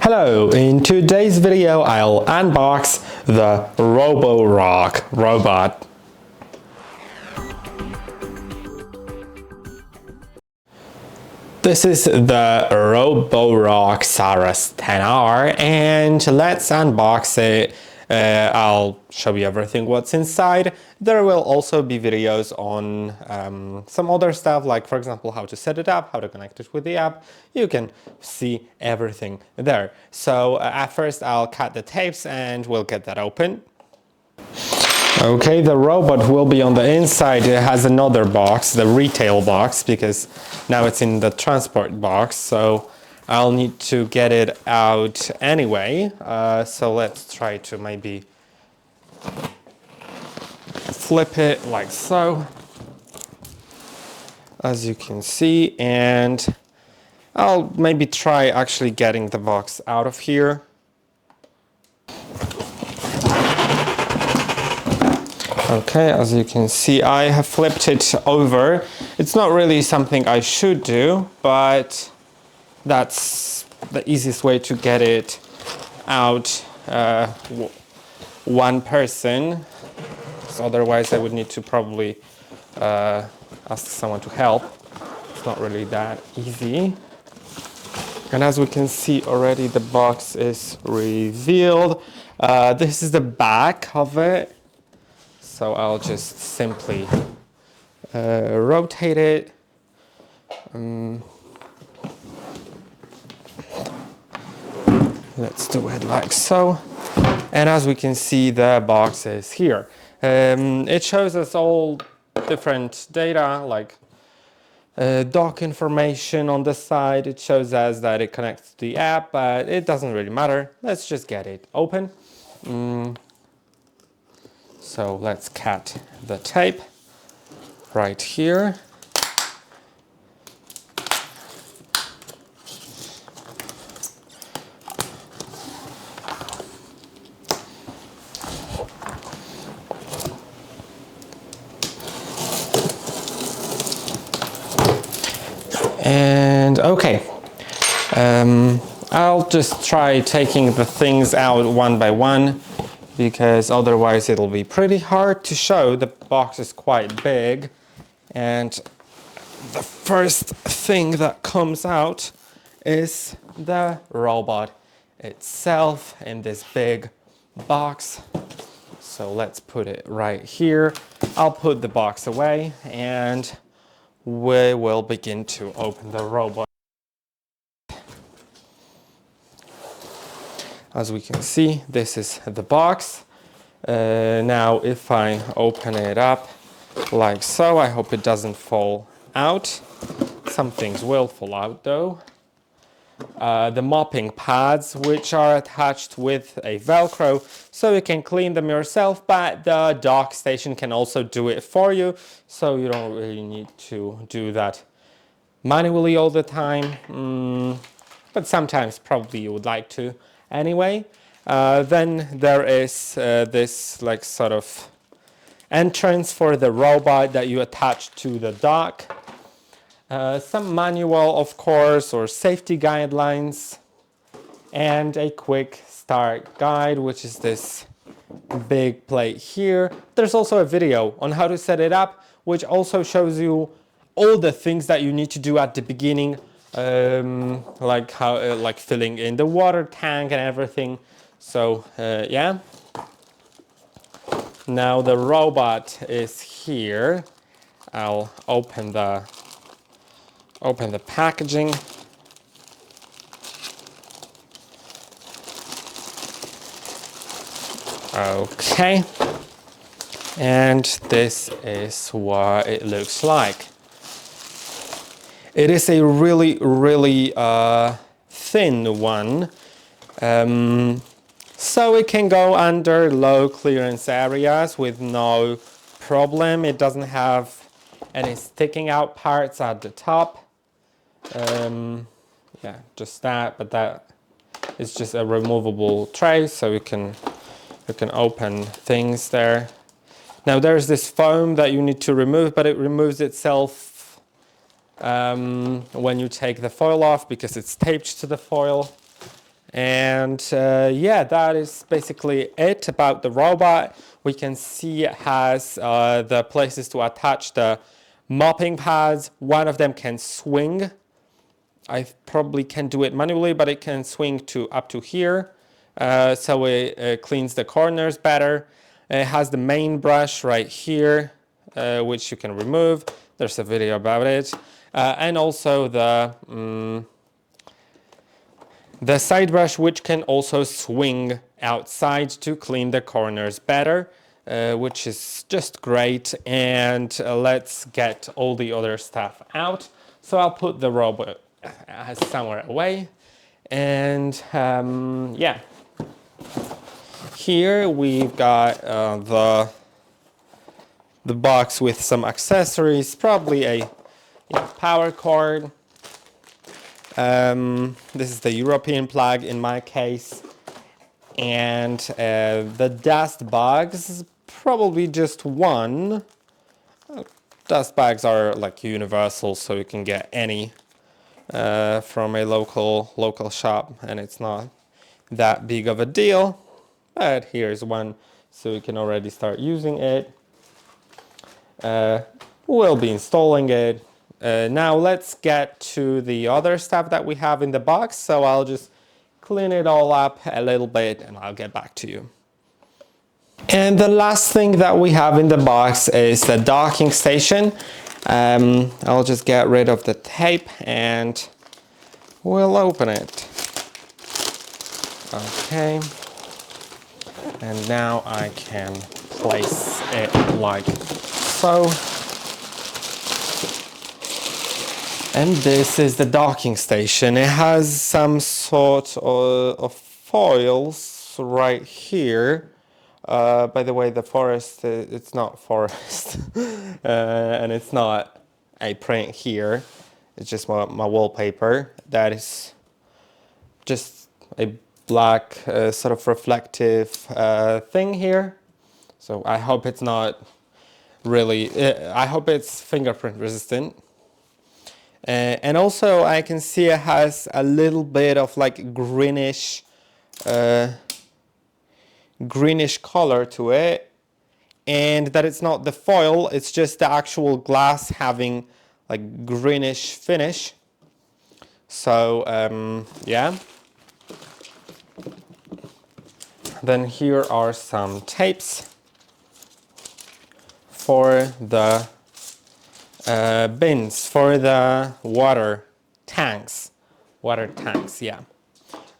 Hello, in today's video I'll unbox the ROBOROCK robot. This is the ROBOROCK Saros 10R and let's unbox it. I'll show you everything what's inside. There will also be videos on some other stuff, like for example how to set it up, how to connect it with the app. You can see everything there. So at first I'll cut the tapes and we'll get that open. Okay, the robot will be on the inside. It has another box, the retail box, because now it's in the transport box, so I'll need to get it out anyway. So let's try to maybe flip it like so, as you can see, and I'll maybe try actually getting the box out of here. Okay, as you can see, I have flipped it over. It's not really something I should do, but that's the easiest way to get it out one person. So otherwise I would need to probably ask someone to help. It's not really that easy. And as we can see already, the box is revealed. This is the back of it. So I'll just simply rotate it. Let's do it like so. And as we can see, the box is here. It shows us all different data, like dock information on the side. It shows us that it connects to the app, but it doesn't really matter. Let's just get it open. So let's cut the tape right here. And okay, I'll just try taking the things out one by one, because otherwise it'll be pretty hard to show. The box is quite big, and the first thing that comes out is the robot itself in this big box. So let's put it right here. I'll put the box away and we will begin to open the robot. As we can see, this is the box. Now if I open it up like so, I hope it doesn't fall out. Some things will fall out though. The mopping pads, which are attached with a Velcro, so you can clean them yourself, but the dock station can also do it for you, so you don't really need to do that manually all the time, but sometimes probably you would like to anyway. Then there is this like sort of entrance for the robot that you attach to the dock. Some manual, of course, or safety guidelines, and a quick start guide, which is this big plate here. There's also a video on how to set it up, which also shows you all the things that you need to do at the beginning, like how, like filling in the water tank and everything. So yeah. Now the robot is here. I'll open the packaging. Okay, and this is what it looks like. It is a really thin one, so it can go under low clearance areas with no problem. It doesn't have any sticking out parts at the top. Yeah, just that, but that is just a removable tray, so you can open things there. Now there's this foam that you need to remove, but it removes itself when you take the foil off, because it's taped to the foil. And yeah, that is basically it about the robot. We can see it has the places to attach the mopping pads. One of them can swing. I probably can do it manually, but it can swing to up to here. So it cleans the corners better. It has the main brush right here, which you can remove. There's a video about it. And also the side brush, which can also swing outside to clean the corners better, which is just great. And let's get all the other stuff out. So I'll put the robot somewhere away. And yeah, here we've got the box with some accessories, probably a power cord. This is the European plug in my case, and the dust bags, probably just one. Dust bags are like universal, so you can get any from a local shop, and it's not that big of a deal. But here's one, so you can already start using it. We'll be installing it. Now let's get to the other stuff that we have in the box. So I'll just clean it all up a little bit and I'll get back to you. And the last thing that we have in the box is the docking station. I'll just get rid of the tape and we'll open it. Okay. And now I can place it like so. And this is the docking station. It has some sort of foils right here. By the way, the forest, it's not forest. And it's not a print here. It's just my wallpaper. That is just a black sort of reflective thing here. So I hope it's not really, I hope it's fingerprint resistant. And also I can see it has a little bit of like greenish color to it, and that it's not the foil, it's just the actual glass having like greenish finish. So yeah. Then here are some tapes for the bins, for the water tanks, yeah.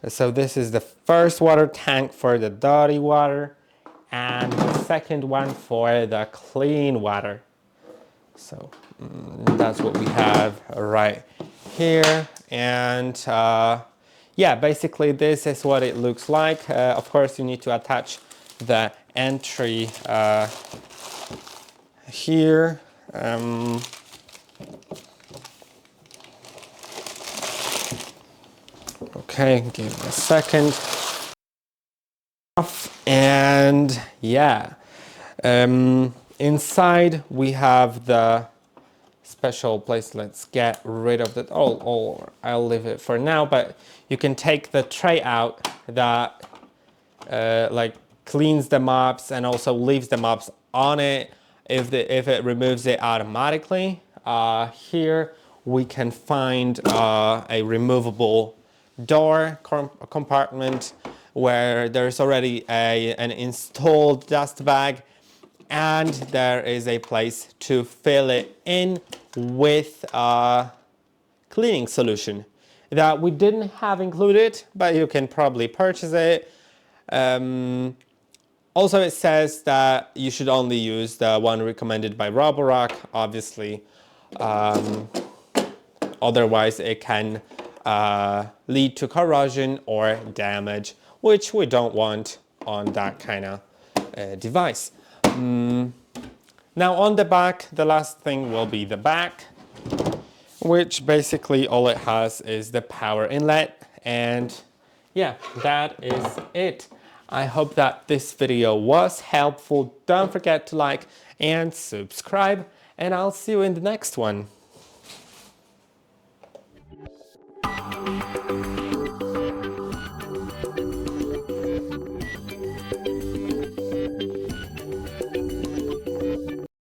So this is the first water tank for the dirty water and the second one for the clean water. So that's what we have right here. And yeah, basically this is what it looks like. Of course you need to attach the entry here. Okay, give me a second. And yeah, inside we have the special place. Let's get rid of that. Oh, I'll leave it for now, but you can take the tray out that like cleans the mops and also leaves the mops on it if it removes it automatically. Here we can find a removable door compartment where there's already an installed dust bag, and there is a place to fill it in with a cleaning solution that we didn't have included, but you can probably purchase it. Also, it says that you should only use the one recommended by ROBOROCK, obviously. Otherwise, it can lead to corrosion or damage, which we don't want on that kind of device. Now on the back, the last thing will be the back, which basically all it has is the power inlet, and yeah, that is it. I hope that this video was helpful. Don't forget to like and subscribe, and I'll see you in the next one.